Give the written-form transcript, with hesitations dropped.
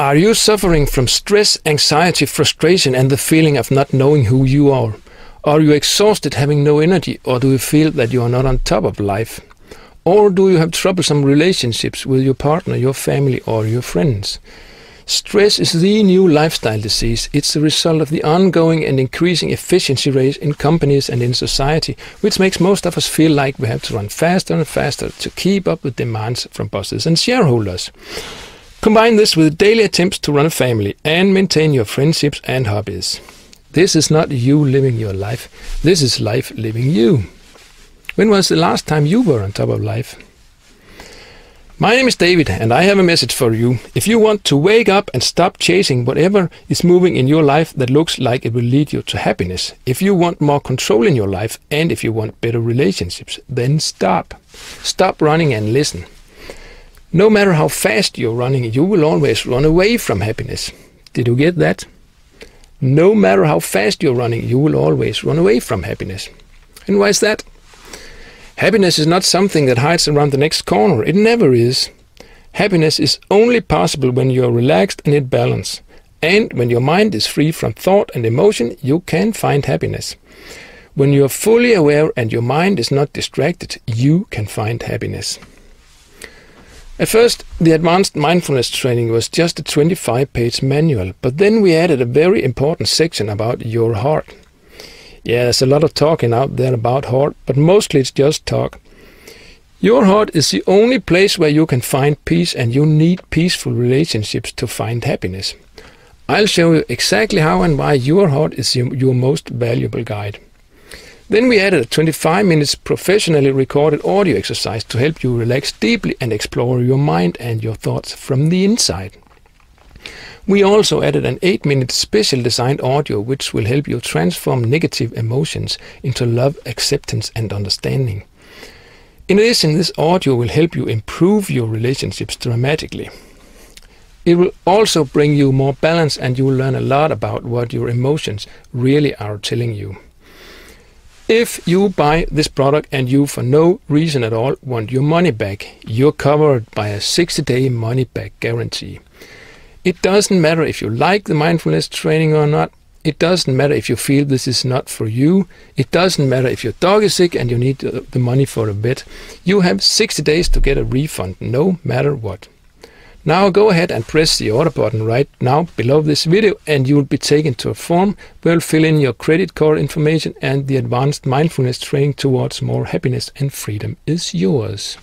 Are you suffering from stress, anxiety, frustration, and the feeling of not knowing who you are? Are you exhausted, having no energy, or do you feel that you are not on top of life? Or do you have troublesome relationships with your partner, your family, or your friends? Stress is the new lifestyle disease. It's the result of the ongoing and increasing efficiency rates in companies and in society, which makes most of us feel like we have to run faster and faster to keep up with demands from bosses and shareholders. Combine this with daily attempts to run a family and maintain your friendships and hobbies. This is not you living your life. This is life living you. When was the last time you were on top of life? My name is David, and I have a message for you. If you want to wake up and stop chasing whatever is moving in your life that looks like it will lead you to happiness, if you want more control in your life, and if you want better relationships, then stop. Stop running and listen. No matter how fast you're running, you will always run away from happiness. Did you get that? No matter how fast you're running, you will always run away from happiness. And why is that? Happiness is not something that hides around the next corner. It never is. Happiness is only possible when you're relaxed and in balance. And when your mind is free from thought and emotion, you can find happiness. When you're fully aware and your mind is not distracted, you can find happiness. At first, the advanced mindfulness training was just a 25-page manual, but then we added a very important section about your heart. Yeah, there's a lot of talking out there about heart, but mostly it's just talk. Your heart is the only place where you can find peace, and you need peaceful relationships to find happiness. I'll show you exactly how and why your heart is your most valuable guide. Then we added a 25 minutes professionally recorded audio exercise to help you relax deeply and explore your mind and your thoughts from the inside. We also added an 8-minute special designed audio which will help you transform negative emotions into love, acceptance and understanding. In addition, this audio will help you improve your relationships dramatically. It will also bring you more balance, and you will learn a lot about what your emotions really are telling you. If you buy this product and you for no reason at all want your money back, you're covered by a 60-day money-back guarantee. It doesn't matter if you like the mindfulness training or not. It doesn't matter if you feel this is not for you. It doesn't matter if your dog is sick and you need the money for a vet. You have 60 days to get a refund, no matter what. Now go ahead and press the order button right now below this video, and you will be taken to a form where you'll fill in your credit card information, and the advanced mindfulness training towards more happiness and freedom is yours.